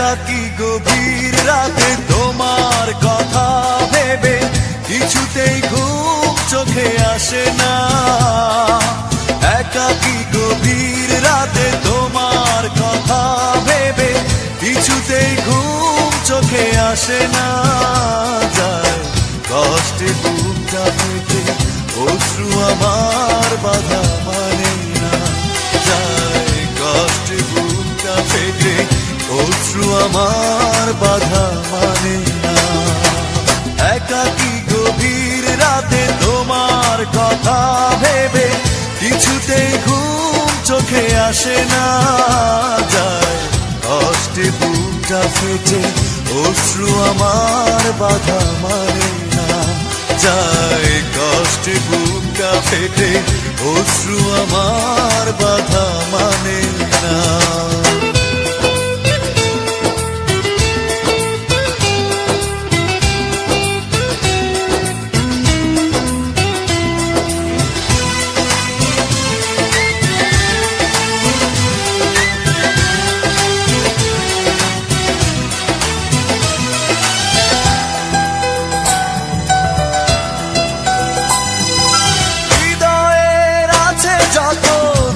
একাকী গভীর রাতে তোমার কথা ভেবে কিছুতেই ঘুম চোখে আসে না। একাকী গভীর রাতে তোমার কথা ভেবে কিছুতেই ঘুম চোখে আসে না। যায় কষ্টে বুকটা ফেটে অশ্রু আমার বাধা মানে না। যায় কষ্টে বুকটা ফেটে অশ্রু আমার বাধা মানে না। একাকী গভীর রাতে তোমার কথা ভেবে কিছুতেই ঘুম চোখে আসে না। যায় কষ্টে বুকটা ফেটে অশ্রু আমার বাধা মানে না। যায় কষ্টে বুকটা ফেটে অশ্রু আমার বাধা মানে না। যত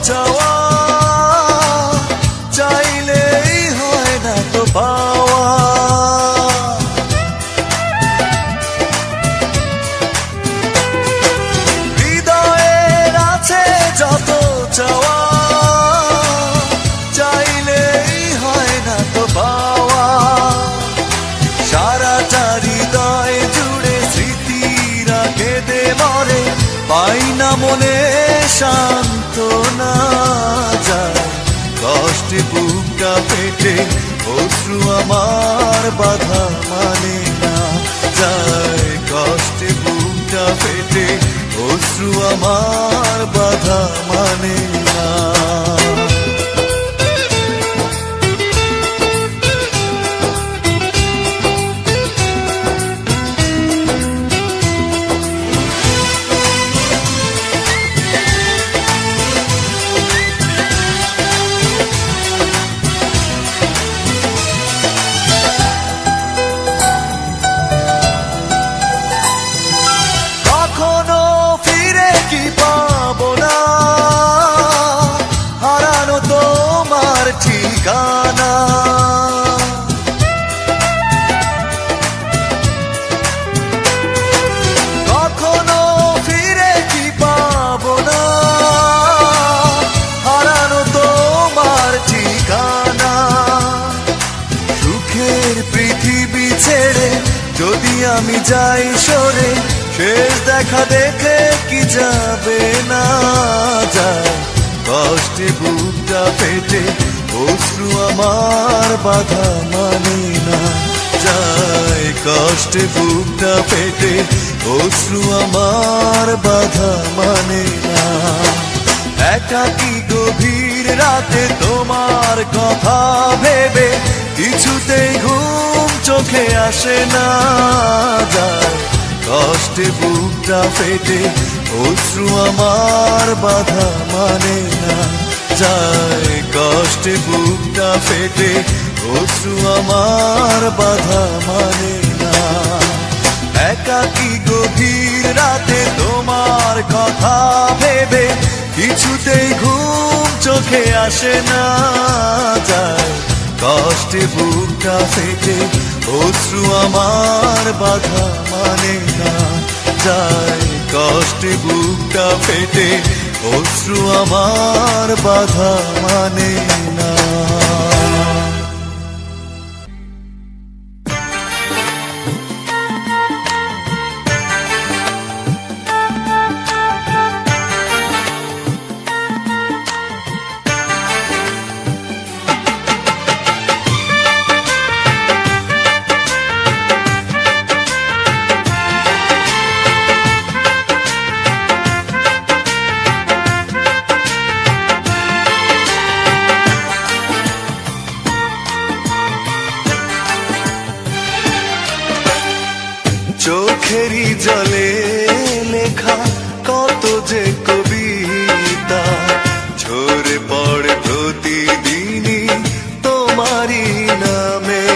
চাওয়া চাইলেই হয় না তো পাওয়া। হৃদয়ের আছে যত চাওয়া চাইলেই হয় না তো পাওয়া। সারাটা হৃদয় জুড়ে স্মৃতিরা কেঁদে মরে, পাই না মনে সান্ত্বনা। যায় কষ্টে বুকটা ফেটে অশ্রু আমার বাধা মানে না। যায় কষ্টে বুকটা ফেটে অশ্রু আমার বাধা মানে না। ঠিকানা কখনো ফিরে কি পাবো না, হারানো তোমার ঠিকানা। সুখের পৃথিবী ছেড়ে যদি আমি যাই সরে, শেষ দেখা দেখে কি যাবে না। যায় কষ্টে বুকটা ফেটে অশ্রু আমার বাধা মানে না। যায় কষ্টে বুকটা ফেটে অশ্রু আমার বাধা মানে না। একাকী গভীর রাতে তোমার কথা ভেবে কিছুতেই ঘুম চোখে আসে না। যায় কষ্টে বুকটা ফেটে অশ্রু আমার বাধা মানে না। যায় কষ্টে বুকটা ফেটে অশ্রু আমার বাধা মানে না। একাকী গভীর রাতে তোমার কথা ভেবে কিছুতেই ঘুম চোখে আসে না। যায় কষ্টে বুকটা ফেটে অশ্রু আমার বাধা মানে না। যায় কষ্টে বুকটা ফেটে অশ্রু আমার বাধা মানে না। চোখেরই জলে লেখা কত যে কবিতা ঝরে পড়ে প্রতিদিনই তোমারই নামে।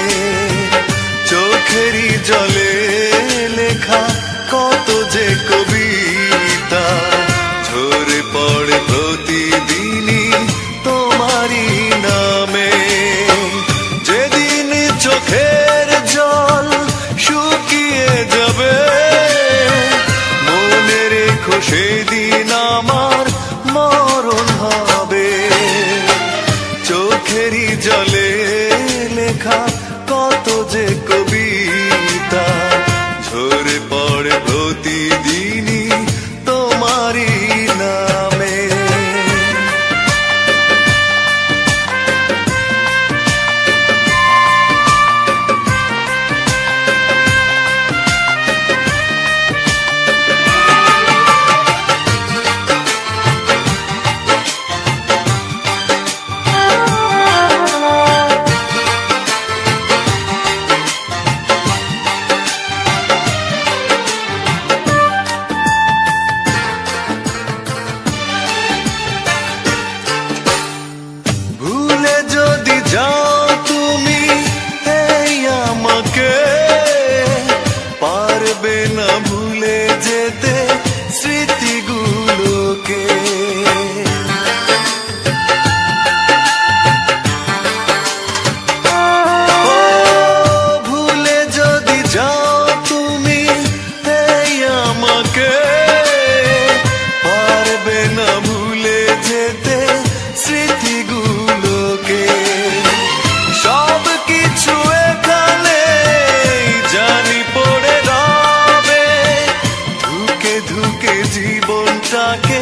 জীবনটাকে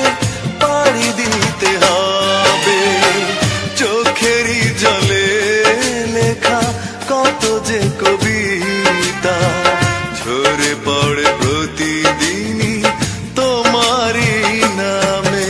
পাড়ি দিতে হবে। চোখেরই জলে লেখা কত যে কবিতা ঝরে পড়ে প্রতিদিনই তোমারই নামে।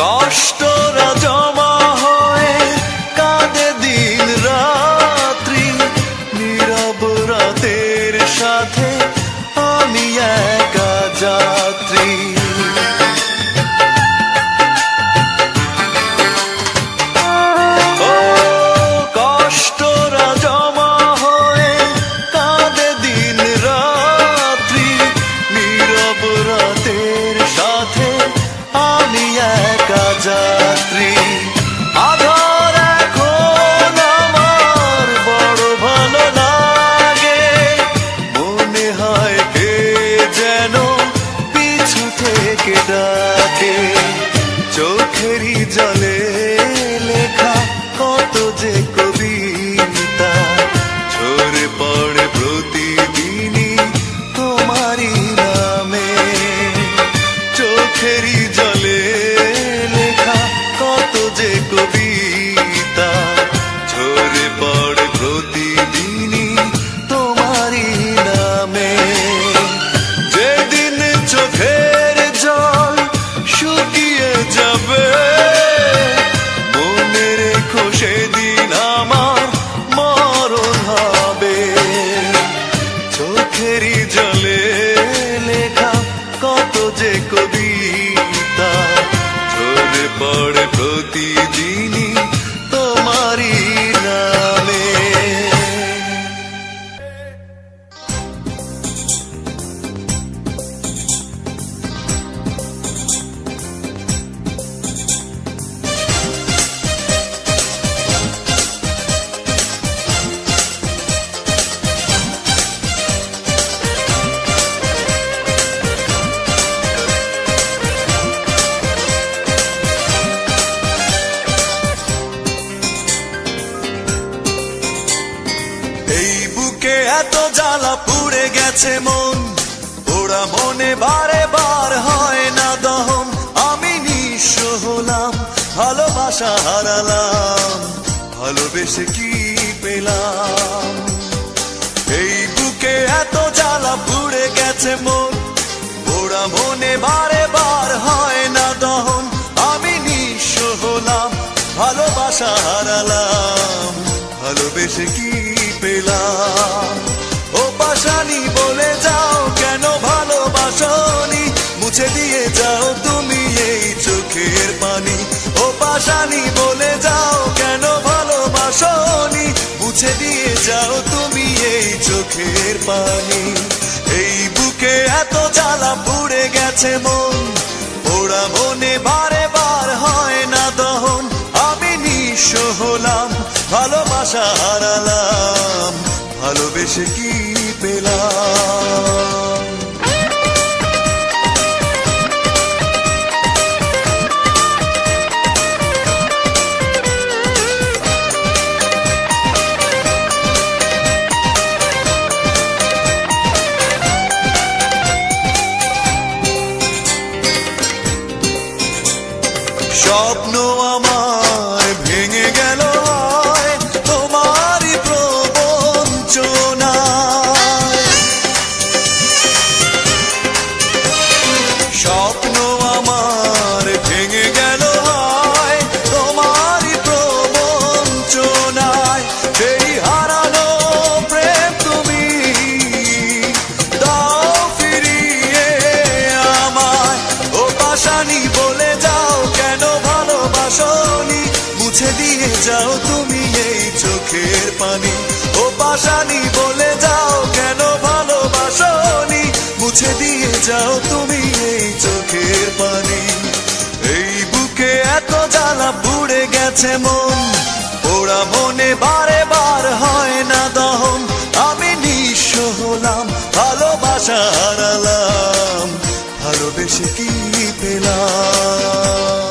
কষ্টরা জমা হয়ে কাঁদে দিন রাত্রি, নীরব রাতের সাথে আমি একা যাত্রী। ও কষ্টরা জমা হয়ে কাঁদে দিন রাত্রি, নীরব রাতের সাথে আমি একা যাত্রী। আধার এখন আমার বড় ভালো লাগে, মনে হয় কে যেন পিছু থেকে ডাকে। চোখেরই জলে লেখা কত যে কবিতা ঝরে পড়ে প্রতিদিনই তোমারই নামে। চোখেরই জলে লেখা কত যে কবিতা ঝরে পড়ে প্রতিদিনই তোমারই নামে। যেদিন চোখের জল শুকিয়ে যাবে মনে রেখো সেদিন আমার মরণ হবে। চোখেরই জলে লেখা কত যে কবিতা ঝরে পড়ে প্রতিদিনই তোমারই নামে। এই বুকে এত জ্বালা পুড়ে গেছে মন, ওরা মনে বারে বার হয় না দহন। আমি নিঃস্ব হলাম, ভালোবাসা হারালাম, ভালোবেসে কি পেলাম। এই বুকে এত জ্বালা পুড়ে গেছে মন, ওরা মনে বারে বার হয় না দহন। আমি নিঃস্ব হলাম, ভালোবাসা হারালাম, ভালোবেসে কি পেলাম। ও পাশানি বলে যাও কেন ভালোবাসনি, মুছে দিয়ে যাও তুমি এই চোখের পানি। ও পাশানি বলে যাও কেন ভালোবাসনি, মুছে দিয়ে যাও তুমি এই চোখের পানি। এই বুকে এত জ্বালা পুড়ে গেছে মন, ওরা মনে বারে বার হয় না দহন। আমি নিঃস্ব হলাম, ভালোবাসা হারালাম, ভালোবেসে কি পেলাম। স্বপ্ন আমার ভেঙে গেল তোমারই প্রবঞ্চনায়। স্বপ্ন আমার ভেঙে গেল তোমারই প্রবঞ্চনায়। সেই হারানো প্রেম তুমি দাও ফিরিয়ে আমায়। ও পাশানি বলে যাও কেন ভালোবাসনি, মুছে দিয়ে যাও তুমি এই চোখের পানি। ও পাশানি বলে যাও কেন ভালোবাসনি, মুছে দিয়ে যাও তুমি এই চোখের পানি। এই বুকে এত জ্বালা পুড়ে গেছে মন, পোড়া মনে বারে বার হয় না দহন। আমি নিঃস্ব হলাম, ভালোবাসা হারালাম, ভালোবেসে কি পেলাম?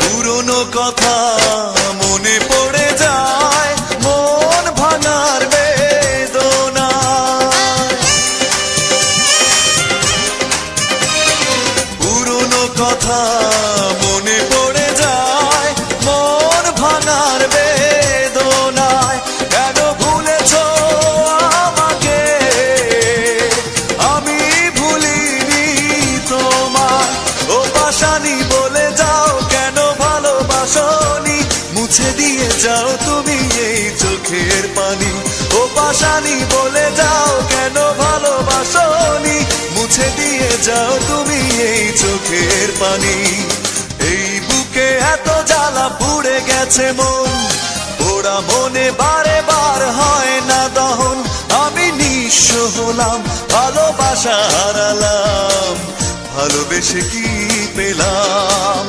পুরনো কথা মনে পড়ে যায়, মন ভাঙার বেদনা। পুরনো কথা মনে পড়ে যায়, মন ভাঙার বেদনায়। কেন ভুলেছো আমাকে, আমি ভুলিনি তোমায়। ও পাশানি বলে যাও কেন ভালোবাসনি, মুছে দিয়ে যাও তুমি এই চোখের পানি। ও পাশানি বলে যাও কেন ভালোবাসনি, মুছে দিয়ে যাও তুমি এই চোখের পানি। এই বুকে এত জ্বালা পুড়ে গেছে মন, পোড়া মনে বারে বার হয় না দহন। আমি নিঃস্ব হলাম, ভালোবাসা হারালাম, ভালোবেসে কি পেলাম?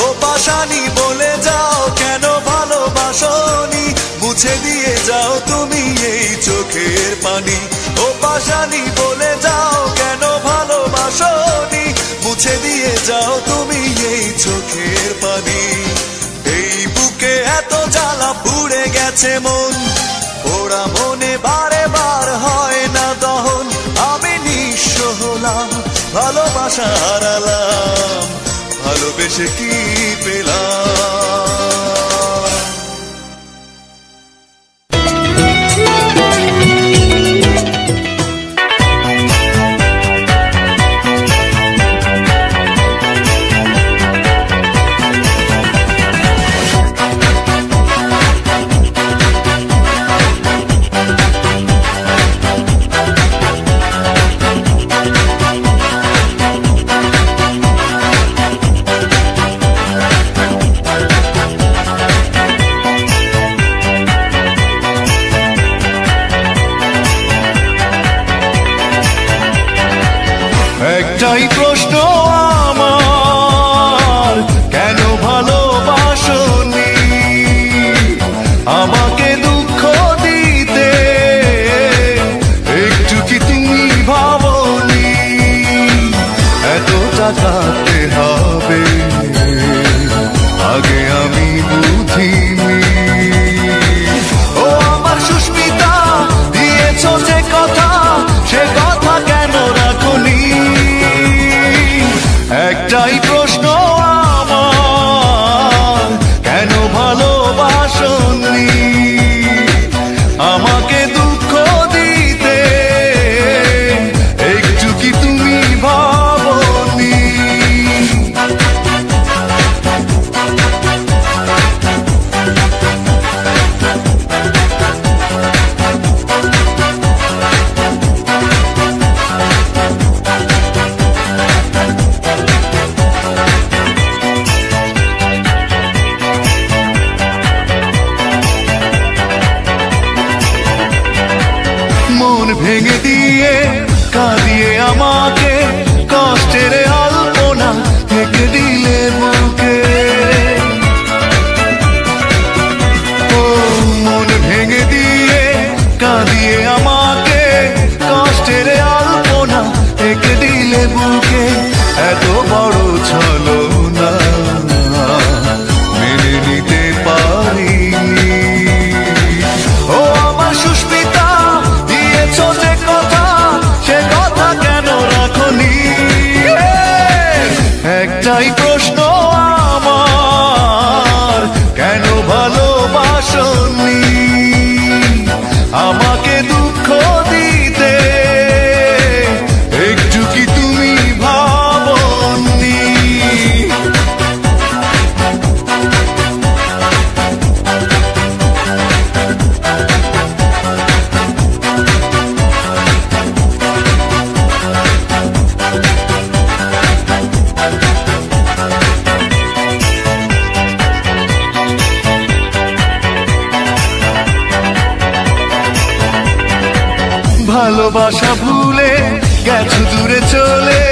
ও পাশানি বলে যাও কেন ভালোবাসনি, মুছে দিয়ে যাও তুমি এই চোখের পানি। ও পাশানি বলে যাও কেন ভালোবাসনি, মুছে দিয়ে যাও তুমি এই চোখের পানি। এই বুকে এত জ্বালা পুড়ে গেছে মন, পোড়া মনে বারে বার হয় না দহন। আমি নিঃস্ব হলাম, ভালোবাসা হারালাম, ভালোবেসে কি পেলাম? একটাই প্রশ্ন আমার, কেন ভালোবাসনি আমাকে দুঃখ দিতে? একটু কি তুমি ভাবনি এতটা কাঁদতে হবে? আগে আমি বুঝিনি। ও আমার সুস্মিতা, দিয়েছো যে কথা, সে কথা কেন রাখনি? একটাই প্রশ্ন আমার, কেন ভালোবাসনি আমাকে দুঃখ দিতে? একটু কি তুমি ভাবনি? মন ভেঙে দিয়ে কাঁদিয়ে আমাকে কষ্টের আলপনা থেকে দিলে বুকে। ও মন ভেঙে দিয়ে কাঁদিয়ে আমাকে কষ্টের আলপনা থেকে দিলে বুকে। এত বড় ছলনা মেনে নিতে পারিনি। ও আমার সুস্মিতা, দিয়েছো যে কথা, সে কথা কেন রাখনি? একটাই প্রশ্ন ভালোবাসা ভুলে গেছো দূরে চলে,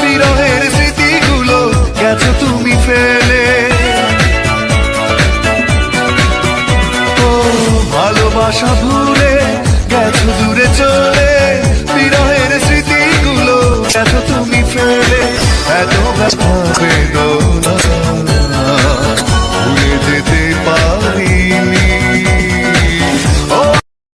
বিরহের স্মৃতিগুলো গেছো তুমি ফেলে। ও ভালোবাসা ভুলে গেছো দূরে চলে, বিরহের স্মৃতিগুলো গেছো তুমি ফেলে। এত ব্যথা বেদনা